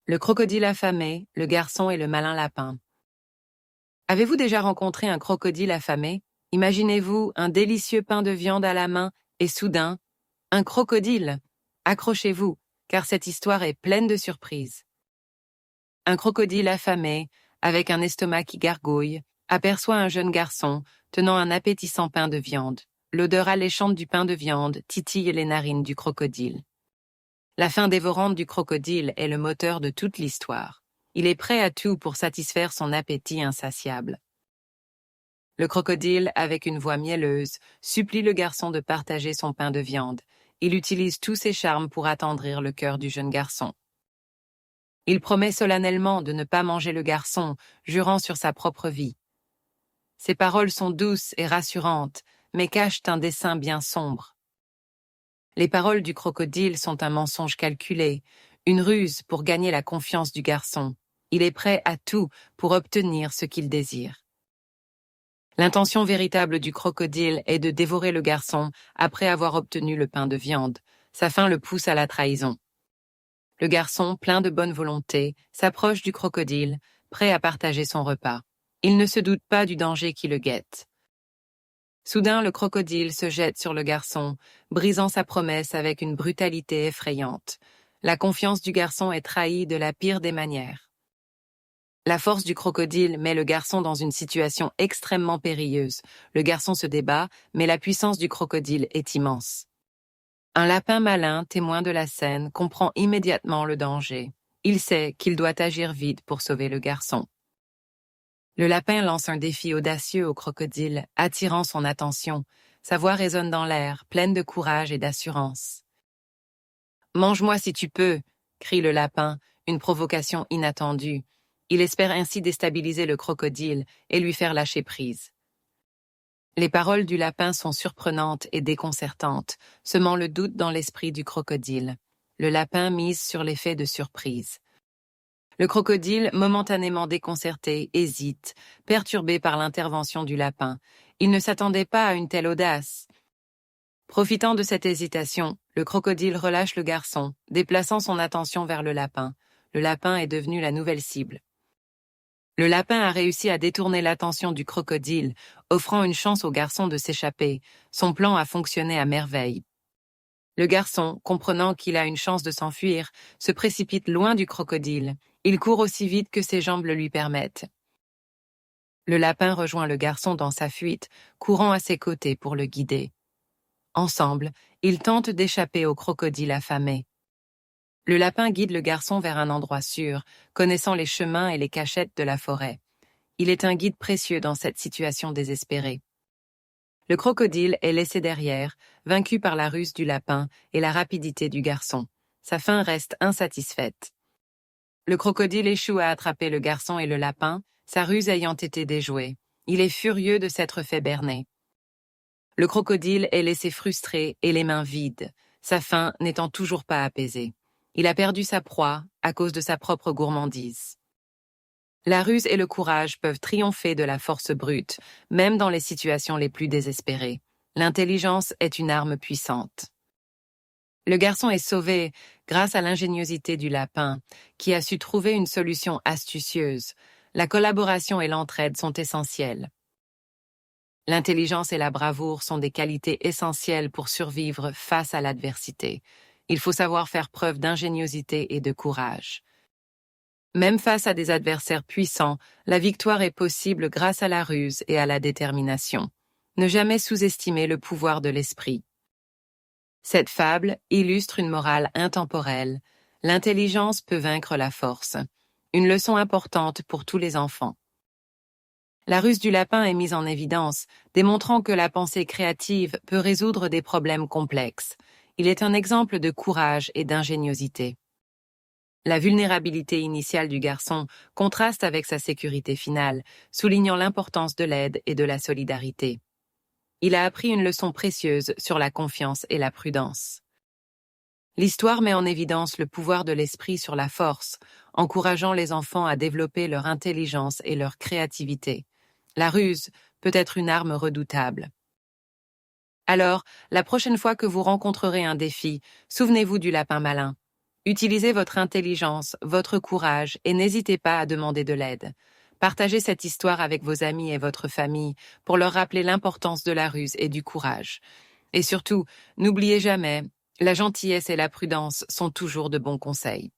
Le crocodile affamé, le garçon et le malin lapin. Avez-vous déjà rencontré un crocodile affamé? Imaginez-vous un délicieux pain de viande à la main et soudain, un crocodile. Accrochez-vous, car cette histoire est pleine de surprises. Un crocodile affamé, avec un estomac qui gargouille, aperçoit un jeune garçon tenant un appétissant pain de viande. L'odeur alléchante du pain de viande titille les narines du crocodile. La faim dévorante du crocodile est le moteur de toute l'histoire. Il est prêt à tout pour satisfaire son appétit insatiable. Le crocodile, avec une voix mielleuse, supplie le garçon de partager son pain de viande. Il utilise tous ses charmes pour attendrir le cœur du jeune garçon. Il promet solennellement de ne pas manger le garçon, jurant sur sa propre vie. Ses paroles sont douces et rassurantes, mais cachent un dessein bien sombre. Les paroles du crocodile sont un mensonge calculé, une ruse pour gagner la confiance du garçon. Il est prêt à tout pour obtenir ce qu'il désire. L'intention véritable du crocodile est de dévorer le garçon après avoir obtenu le pain de viande. Sa faim le pousse à la trahison. Le garçon, plein de bonne volonté, s'approche du crocodile, prêt à partager son repas. Il ne se doute pas du danger qui le guette. Soudain, le crocodile se jette sur le garçon, brisant sa promesse avec une brutalité effrayante. La confiance du garçon est trahie de la pire des manières. La force du crocodile met le garçon dans une situation extrêmement périlleuse. Le garçon se débat, mais la puissance du crocodile est immense. Un lapin malin, témoin de la scène, comprend immédiatement le danger. Il sait qu'il doit agir vite pour sauver le garçon. Le lapin lance un défi audacieux au crocodile, attirant son attention. Sa voix résonne dans l'air, pleine de courage et d'assurance. « Mange-moi si tu peux !» crie le lapin, une provocation inattendue. Il espère ainsi déstabiliser le crocodile et lui faire lâcher prise. Les paroles du lapin sont surprenantes et déconcertantes, semant le doute dans l'esprit du crocodile. Le lapin mise sur l'effet de surprise. Le crocodile, momentanément déconcerté, hésite, perturbé par l'intervention du lapin. Il ne s'attendait pas à une telle audace. Profitant de cette hésitation, le crocodile relâche le garçon, déplaçant son attention vers le lapin. Le lapin est devenu la nouvelle cible. Le lapin a réussi à détourner l'attention du crocodile, offrant une chance au garçon de s'échapper. Son plan a fonctionné à merveille. Le garçon, comprenant qu'il a une chance de s'enfuir, se précipite loin du crocodile. Il court aussi vite que ses jambes le lui permettent. Le lapin rejoint le garçon dans sa fuite, courant à ses côtés pour le guider. Ensemble, ils tentent d'échapper au crocodile affamé. Le lapin guide le garçon vers un endroit sûr, connaissant les chemins et les cachettes de la forêt. Il est un guide précieux dans cette situation désespérée. Le crocodile est laissé derrière, vaincu par la ruse du lapin et la rapidité du garçon. Sa faim reste insatisfaite. Le crocodile échoue à attraper le garçon et le lapin, sa ruse ayant été déjouée. Il est furieux de s'être fait berner. Le crocodile est laissé frustré et les mains vides, sa faim n'étant toujours pas apaisée. Il a perdu sa proie à cause de sa propre gourmandise. La ruse et le courage peuvent triompher de la force brute, même dans les situations les plus désespérées. L'intelligence est une arme puissante. Le garçon est sauvé grâce à l'ingéniosité du lapin, qui a su trouver une solution astucieuse. La collaboration et l'entraide sont essentielles. L'intelligence et la bravoure sont des qualités essentielles pour survivre face à l'adversité. Il faut savoir faire preuve d'ingéniosité et de courage. Même face à des adversaires puissants, la victoire est possible grâce à la ruse et à la détermination. Ne jamais sous-estimer le pouvoir de l'esprit. Cette fable illustre une morale intemporelle. L'intelligence peut vaincre la force. Une leçon importante pour tous les enfants. La ruse du lapin est mise en évidence, démontrant que la pensée créative peut résoudre des problèmes complexes. Il est un exemple de courage et d'ingéniosité. La vulnérabilité initiale du garçon contraste avec sa sécurité finale, soulignant l'importance de l'aide et de la solidarité. Il a appris une leçon précieuse sur la confiance et la prudence. L'histoire met en évidence le pouvoir de l'esprit sur la force, encourageant les enfants à développer leur intelligence et leur créativité. La ruse peut être une arme redoutable. Alors, la prochaine fois que vous rencontrerez un défi, souvenez-vous du lapin malin. Utilisez votre intelligence, votre courage et n'hésitez pas à demander de l'aide. Partagez cette histoire avec vos amis et votre famille pour leur rappeler l'importance de la ruse et du courage. Et surtout, n'oubliez jamais, la gentillesse et la prudence sont toujours de bons conseils.